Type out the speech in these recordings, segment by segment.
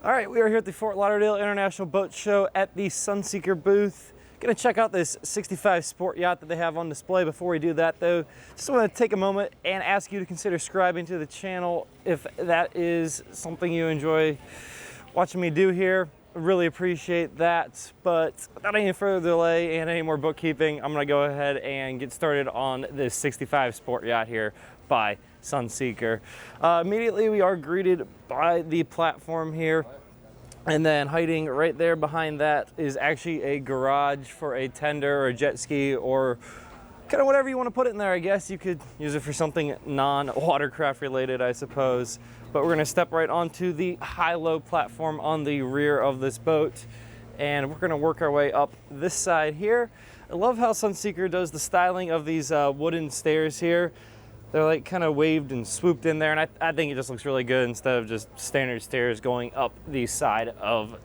All right, we are here at the Fort Lauderdale International Boat Show at the Sunseeker booth. Gonna check out this 65 Sport Yacht that they have on display. Before we do that though, just want to take a moment and ask you to consider subscribing to the channel if that is something you enjoy watching me do here. Really appreciate that. But without any further delay and any more bookkeeping, I'm gonna go ahead and get started on this 65 Sport Yacht here by Sunseeker. Immediately we are greeted by the platform here, and then hiding right there behind that is actually a garage for a tender or a jet ski or kind of whatever you want to put it in there. I guess you could use it for something non-watercraft related, I suppose. But we're going to step right onto the high-low platform on the rear of this boat, and we're going to work our way up this side here. I love how Sunseeker does the styling of these wooden stairs here. They're like kind of waved and swooped in there, and I think it just looks really good instead of just standard stairs going up the side of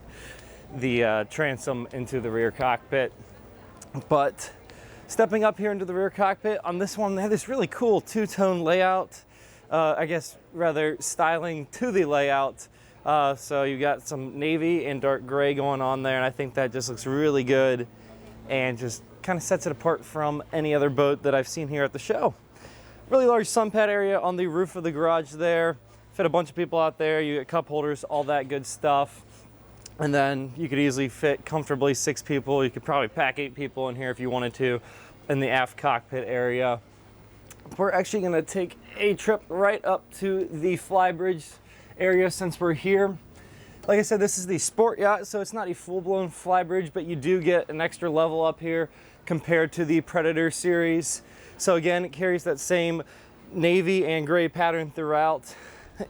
the transom into the rear cockpit. But stepping up here into the rear cockpit, on this one they have this really cool two-tone layout, I guess rather styling to the layout. So you got some navy and dark gray going on there, and I think that just looks really good and just kind of sets it apart from any other boat that I've seen here at the show. Really large sun pad area on the roof of the garage there. Fit a bunch of people out there. You get cup holders, all that good stuff. And then you could easily fit comfortably 6 people. You could probably pack 8 people in here if you wanted to in the aft cockpit area. We're actually gonna take a trip right up to the Flybridge area since we're here. Like I said, this is the Sport Yacht, so it's not a full-blown Flybridge, but you do get an extra level up here compared to the Predator series. So again, it carries that same navy and gray pattern throughout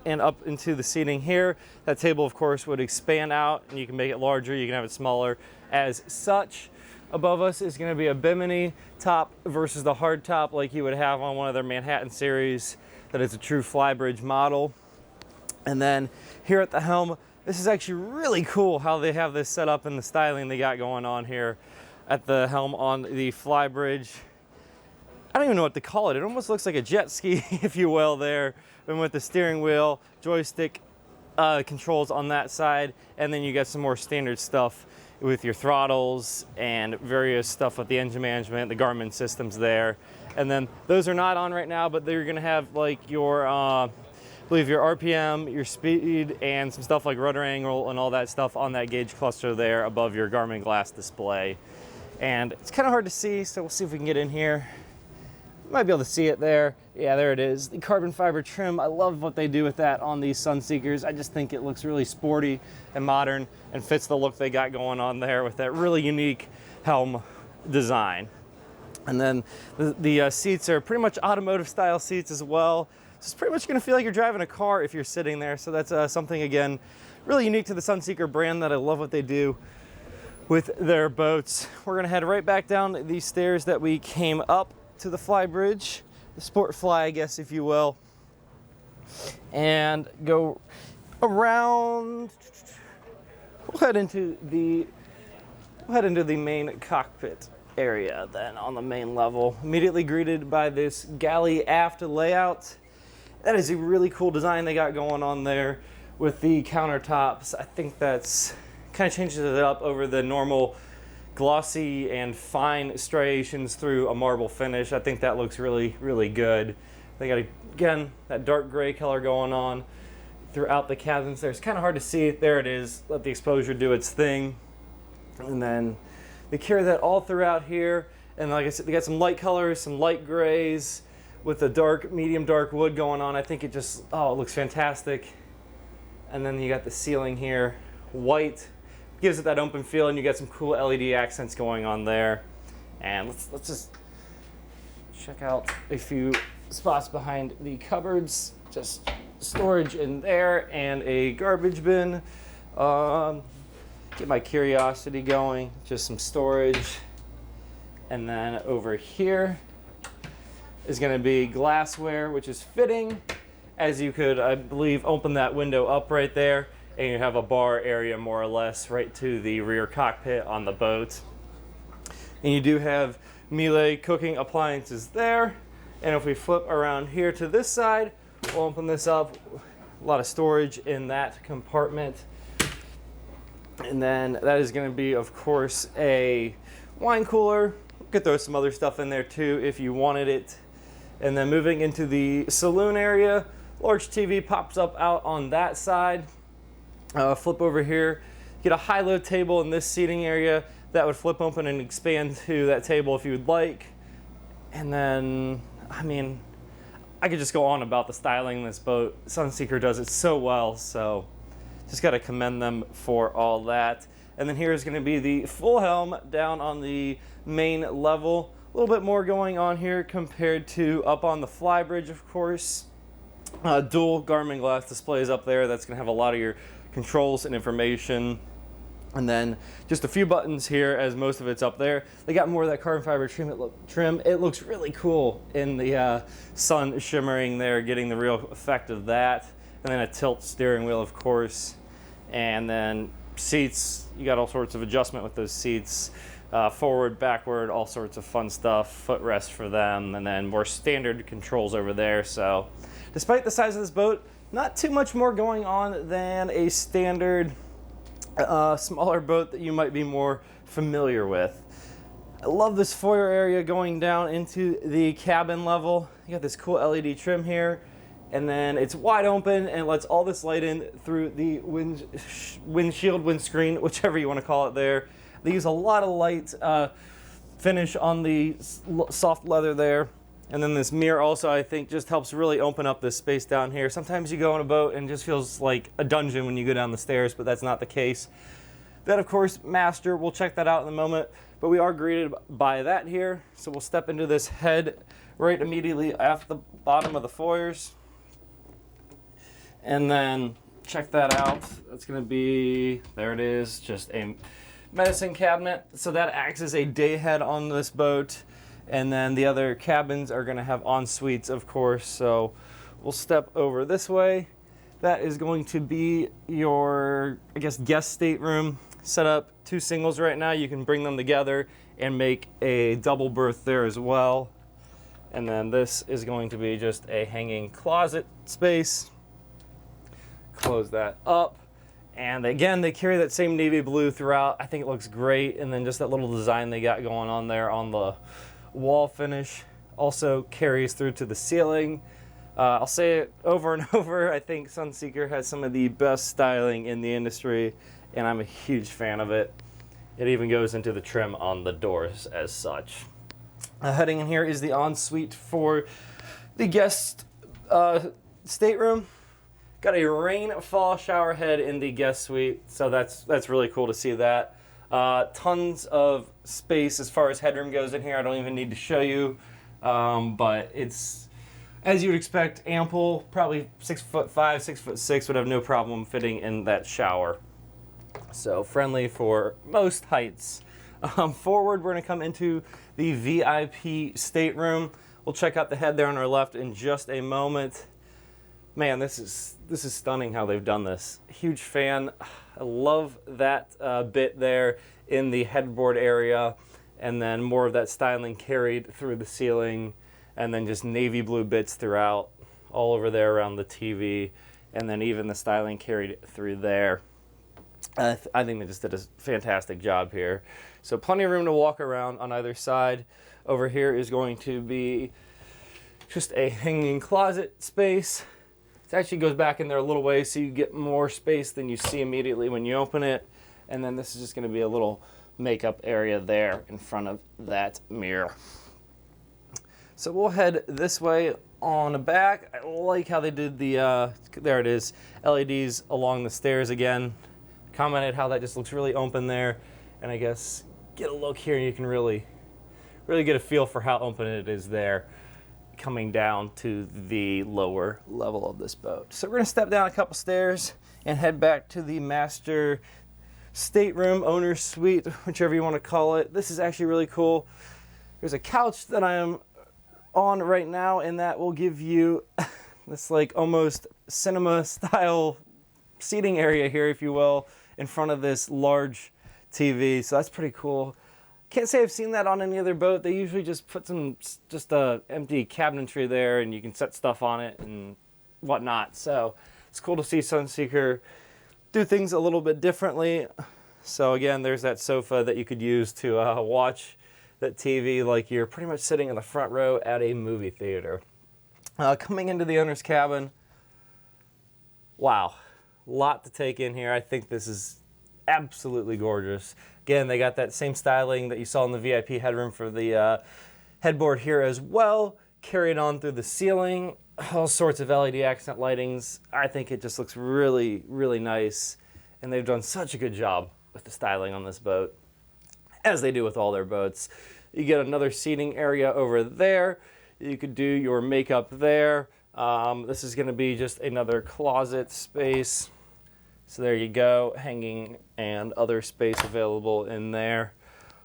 and up into the seating here. That table, of course, would expand out, and you can make it larger, you can have it smaller as such. Above us is going to be a bimini top versus the hard top like you would have on one of their Manhattan series that is a true Flybridge model. And then here at the helm, this is actually really cool how they have this set up and the styling they got going on here at the helm on the Flybridge. I don't even know what to call it. It almost looks like a jet ski, if you will, there. And with the steering wheel, joystick controls on that side, and then you got some more standard stuff with your throttles and various stuff with the engine management, the Garmin systems there. And then those are not on right now, but they're gonna have like your, I believe your RPM, your speed, and some stuff like rudder angle and all that stuff on that gauge cluster there above your Garmin glass display. And it's kind of hard to see, so we'll see if we can get in here. You might be able to see it there. Yeah, there it is. The carbon fiber trim. I love what they do with that on these Sunseekers. I just think it looks really sporty and modern and fits the look they got going on there with that really unique helm design. And then the seats are pretty much automotive style seats as well. So it's pretty much going to feel like you're driving a car if you're sitting there. So that's something, again, really unique to the Sunseeker brand that I love what they do with their boats. We're going to head right back down these stairs that we came up to the Flybridge, the Sport Fly, I guess, if you will, and go around. We'll head into the main cockpit area then on the main level. Immediately greeted by this Galley aft layout. That is a really cool design they got going on there with the countertops. I think that's kind of changes it up over the normal glossy and fine striations through a marble finish. I think that looks really, really good. They got, again, that dark gray color going on throughout the cabins there. It's kind of hard to see. There it is. Let the exposure do its thing. And then they carry that all throughout here. And like I said, they got some light colors, some light grays with the dark, medium dark wood going on. I think it just, oh, it looks fantastic. And then you got the ceiling here, white. Gives it that open feel, and you got some cool LED accents going on there. And let's just check out a few spots behind the cupboards. Just storage in there and a garbage bin. Get my curiosity going. Just some storage. And then over here is going to be glassware, which is fitting, as you could, I believe, open that window up right there. And you have a bar area more or less right to the rear cockpit on the boat. And you do have Miele cooking appliances there. And if we flip around here to this side, we'll open this up. A lot of storage in that compartment. And then that is going to be, of course, a wine cooler. You could throw some other stuff in there too if you wanted it. And then moving into the saloon area, large TV pops up out on that side. Flip over here, get a high-low table in this seating area that would flip open and expand to that table if you would like. And then, I mean, I could just go on about the styling in this boat. Sunseeker does it so well, so just got to commend them for all that. And then here's going to be the full helm down on the main level. A little bit more going on here compared to up on the Flybridge, of course. Dual Garmin glass displays up there. That's going to have a lot of your controls and information. And then just a few buttons here, as most of it's up there. They got more of that carbon fiber trim. It looks really cool in the sun shimmering there, getting the real effect of that. And then a tilt steering wheel, of course. And then seats, you got all sorts of adjustment with those seats. Forward, backward, all sorts of fun stuff. Footrest for them, and then more standard controls over there. So despite the size of this boat, not too much more going on than a standard smaller boat that you might be more familiar with. I love this foyer area going down into the cabin level. You got this cool LED trim here, and then it's wide open and lets all this light in through the windscreen, whichever you want to call it there. They use a lot of light finish on the soft leather there. And then this mirror also, I think, just helps really open up this space down here. Sometimes you go on a boat and it just feels like a dungeon when you go down the stairs, but that's not the case. Then, of course, master, we'll check that out in a moment, but we are greeted by that here. So we'll step into this head right immediately at the bottom of the foyers. And then check that out. That's going to be, there it is, just a medicine cabinet. So that acts as a day head on this boat. And then the other cabins are going to have en-suites, of course. So we'll step over this way. That is going to be your, I guess, guest stateroom. Set up 2 singles right now. You can bring them together and make a double berth there as well. And then this is going to be just a hanging closet space. Close that up. And again, they carry that same navy blue throughout. I think it looks great. And then just that little design they got going on there on the wall finish also carries through to the ceiling. I'll say it over and over. I think Sunseeker has some of the best styling in the industry, and I'm a huge fan of it. It even goes into the trim on the doors as such. Heading in here is the ensuite for the guest stateroom. Got a rainfall shower head in the guest suite, so that's really cool to see that. Tons of space as far as headroom goes in here. I don't even need to show you, but it's, as you would expect, ample. Probably 6'5", 6'6" would have no problem fitting in that shower. So friendly for most heights. Forward, we're going to come into the VIP stateroom. We'll check out the head there on our left in just a moment. Man, this is stunning how they've done this. Huge fan. I love that bit there in the headboard area, and then more of that styling carried through the ceiling, and then just navy blue bits throughout, all over there around the TV, and then even the styling carried through there. I think they just did a fantastic job here. So plenty of room to walk around on either side. Over here is going to be just a hanging closet space. It actually goes back in there a little ways, so you get more space than you see immediately when you open it. And then this is just going to be a little makeup area there in front of that mirror. So we'll head this way on the back. I like how they did the, there it is, LEDs along the stairs again. Commented how that just looks really open there. And I guess get a look here and you can really get a feel for how open it is there, coming down to the lower level of this boat. So we're going to step down a couple stairs and head back to the master stateroom, owner's suite, whichever you want to call it. This is actually really cool. There's a couch that I am on right now, and that will give you this like almost cinema style seating area here, if you will, in front of this large TV. So that's pretty cool. Can't say I've seen that on any other boat. They usually just put some empty cabinetry there, and you can set stuff on it and whatnot. So it's cool to see Sunseeker do things a little bit differently. So again, there's that sofa that you could use to watch that TV like you're pretty much sitting in the front row at a movie theater. Coming into the owner's cabin, wow, a lot to take in here. I think this is absolutely gorgeous. Again, they got that same styling that you saw in the VIP headroom for the headboard here as well, carried on through the ceiling, all sorts of LED accent lightings. I think it just looks really, really nice, and they've done such a good job with the styling on this boat, as they do with all their boats. You get another seating area over there. You could do your makeup there. This is going to be just another closet space. So there you go, hanging and other space available in there.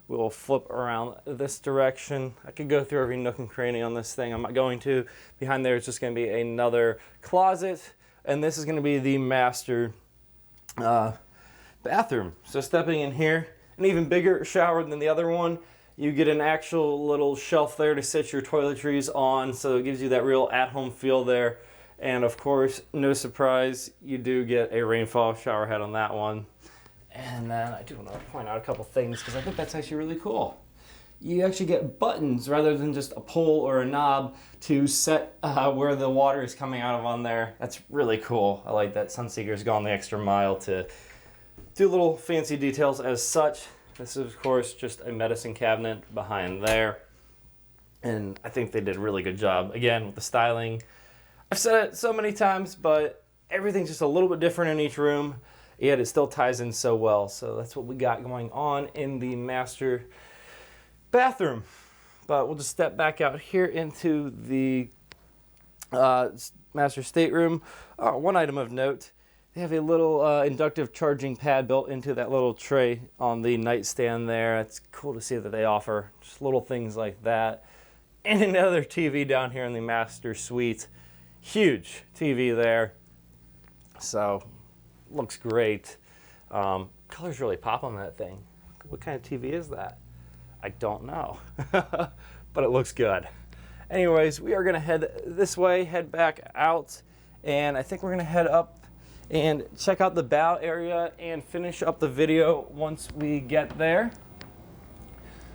We'll flip around this direction. I could go through every nook and cranny on this thing. I'm not going to. Behind there is just going to be another closet, and this is going to be the master bathroom. So stepping in here, an even bigger shower than the other one. You get an actual little shelf there to set your toiletries on, so it gives you that real at-home feel there. And of course, no surprise, you do get a rainfall shower head on that one. And then I do want to point out a couple things because I think that's actually really cool. You actually get buttons rather than just a pull or a knob to set where the water is coming out of on there. That's really cool. I like that Sunseeker's gone the extra mile to do little fancy details as such. This is, of course, just a medicine cabinet behind there. And I think they did a really good job, again, with the styling. I've said it so many times, but everything's just a little bit different in each room, yet it still ties in so well. So that's what we got going on in the master bathroom. But we'll just step back out here into the master stateroom. One item of note. They have a little inductive charging pad built into that little tray on the nightstand there. It's cool to see that they offer just little things like that. And another TV down here in the master suite. Huge TV there. So, looks great. Colors really pop on that thing. What kind of TV is that? I don't know. But it looks good. Anyways, we are going to head this way, head back out. And I think we're going to head up and check out the bow area and finish up the video once we get there.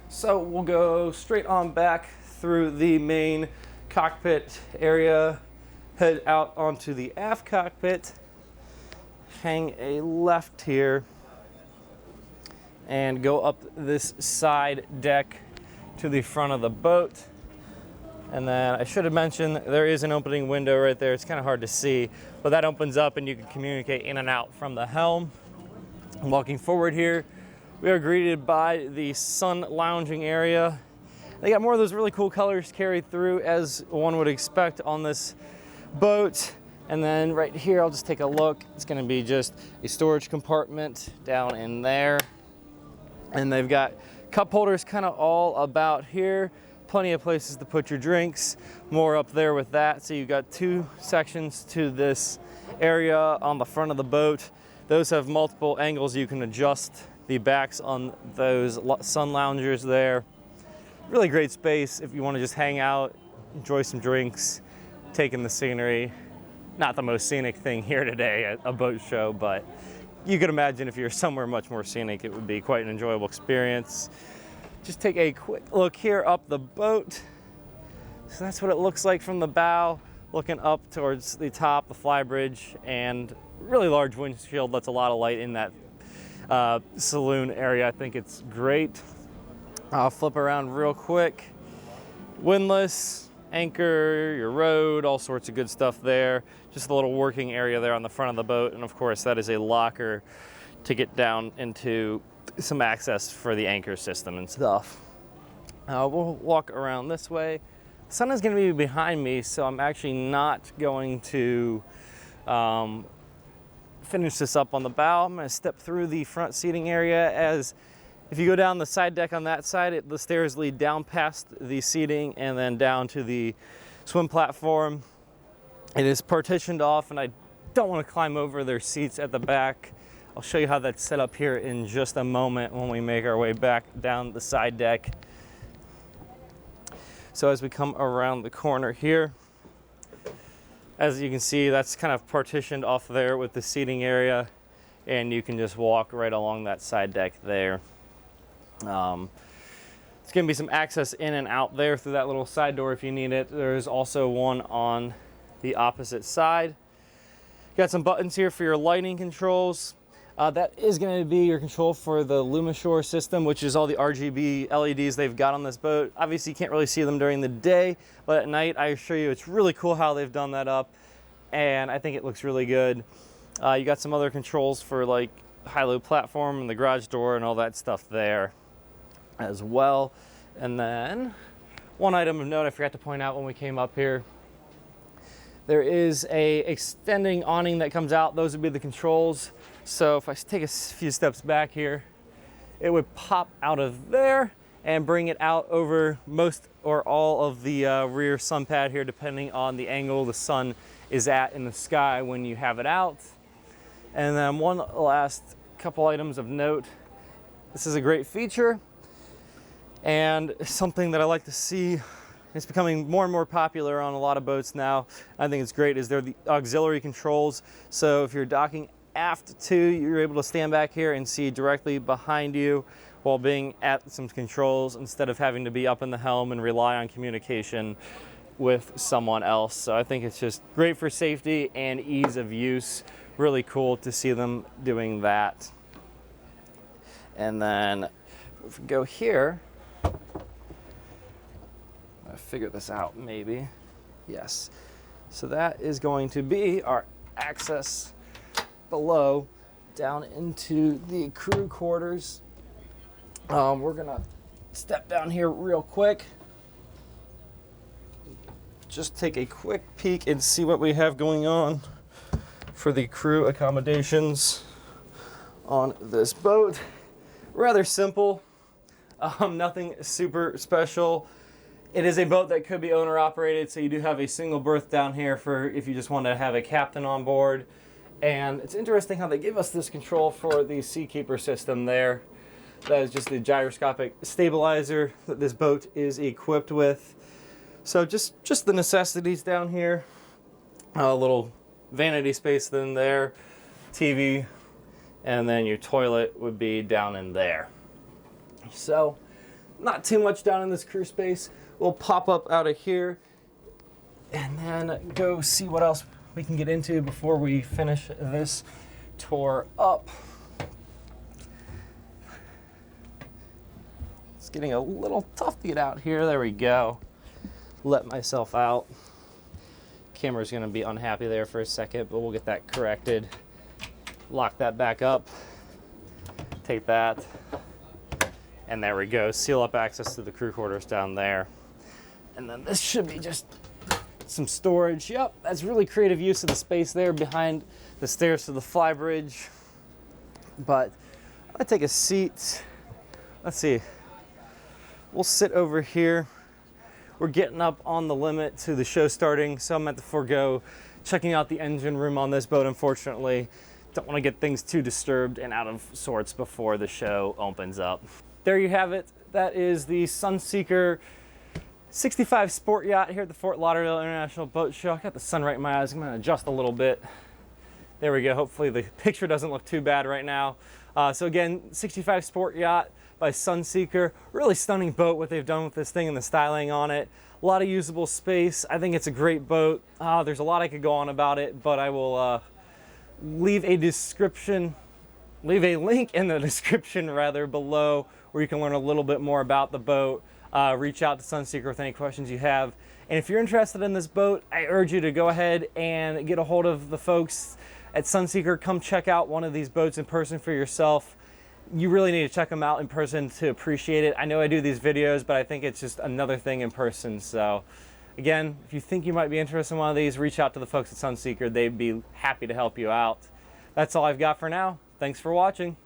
So we'll go straight on back through the main cockpit area, head out onto the aft cockpit, hang a left here, and go up this side deck to the front of the boat. And then I should have mentioned there is an opening window right there. It's kind of hard to see, but that opens up and you can communicate in and out from the helm. Walking forward here, we are greeted by the sun lounging area. They got more of those really cool colors carried through as one would expect on this boat. And then right here, I'll just take a look. It's going to be just a storage compartment down in there. And they've got cup holders kind of all about here. Plenty of places to put your drinks, more up there with that. So you've got two sections to this area on the front of the boat. Those have multiple angles. You can adjust the backs on those sun loungers there. Really great space if you want to just hang out, enjoy some drinks, take in the scenery. Not the most scenic thing here today at a boat show, but you could imagine if you're somewhere much more scenic, it would be quite an enjoyable experience. Just take a quick look here up the boat. So that's what it looks like from the bow, looking up towards the top, the flybridge, and really large windshield lets a lot of light in that saloon area. I think it's great. I'll flip around real quick. Windlass, anchor, your road, all sorts of good stuff there. Just a little working area there on the front of the boat, and of course that is a locker to get down into some access for the anchor system and stuff. We'll walk around this way. The sun is going to be behind me, so I'm actually not going to finish this up on the bow. I'm going to step through the front seating area. As if you go down the side deck on that side, the stairs lead down past the seating and then down to the swim platform. It is partitioned off, and I don't want to climb over their seats at the back. I'll show you how that's set up here in just a moment when we make our way back down the side deck. So as we come around the corner here, as you can see, that's kind of partitioned off there with the seating area. and you can just walk right along that side deck there. It's going to be some access in and out there through that little side door if you need it. There's also one on the opposite side. Got some buttons here for your lighting controls. That is going to be your control for the Lumishore system, which is all the RGB LEDs they've got on this boat. Obviously, you can't really see them during the day, but at night, I assure you, it's really cool how they've done that up, and I think it looks really good. You got some other controls for like high-low platform and the garage door and all that stuff there as well. And then one item of note I forgot to point out when we came up here, there is a extending awning that comes out. Those would be the controls. So if I take a few steps back here, it would pop out of there and bring it out over most or all of the rear sun pad here, depending on the angle the sun is at in the sky when you have it out. And then one last couple items of note. This is a great feature and something that I like to see. It's becoming more and more popular on a lot of boats now. I think it's great is they're the auxiliary controls. So if you're docking aft to, you're able to stand back here and see directly behind you while being at some controls instead of having to be up in the helm and rely on communication with someone else. So I think it's just great for safety and ease of use. Really cool to see them doing that. And then if we go here, I figure this out maybe. Yes. So that is going to be our access below down into the crew quarters. We're gonna step down here real quick, just take a quick peek and see what we have going on for the crew accommodations on this boat. Rather simple, nothing super special. It is a boat that could be owner operated, so you do have a single berth down here for if you just want to have a captain on board. And it's interesting how they give us this control for the Seakeeper system there. That is just the gyroscopic stabilizer that this boat is equipped with. So just the necessities down here. A little vanity space in there, TV, and then your toilet would be down in there. So not too much down in this crew space. We'll pop up out of here and then go see what else we can get into before we finish this tour up. It's getting a little tough to get out here. There we go. Let myself out. Camera's going to be unhappy there for a second, but we'll get that corrected. Lock that back up. Take that. And there we go. Seal up access to the crew quarters down there. And then this should be just some storage. Yep, that's really creative use of the space there behind the stairs to the Flybridge. But I'll take a seat. Let's see. We'll sit over here. We're getting up on the limit to the show starting, so I'm at the forego checking out the engine room on this boat, unfortunately. Don't want to get things too disturbed and out of sorts before the show opens up. There you have it. That is the Sunseeker 65 Sport Yacht here at the Fort Lauderdale International Boat Show. I got the sun right in my eyes. I'm going to adjust a little bit. There we go. Hopefully the picture doesn't look too bad right now. So again, 65 Sport Yacht by Sunseeker. Really stunning boat, what they've done with this thing and the styling on it. A lot of usable space. I think it's a great boat. There's a lot I could go on about it, but I will leave a link in the description rather below where you can learn a little bit more about the boat. Reach out to Sunseeker with any questions you have. And if you're interested in this boat, I urge you to go ahead and get a hold of the folks at Sunseeker. Come check out one of these boats in person for yourself. You really need to check them out in person to appreciate it. I know I do these videos, but I think it's just another thing in person. So again, if you think you might be interested in one of these, reach out to the folks at Sunseeker. They'd be happy to help you out. That's all I've got for now. Thanks for watching.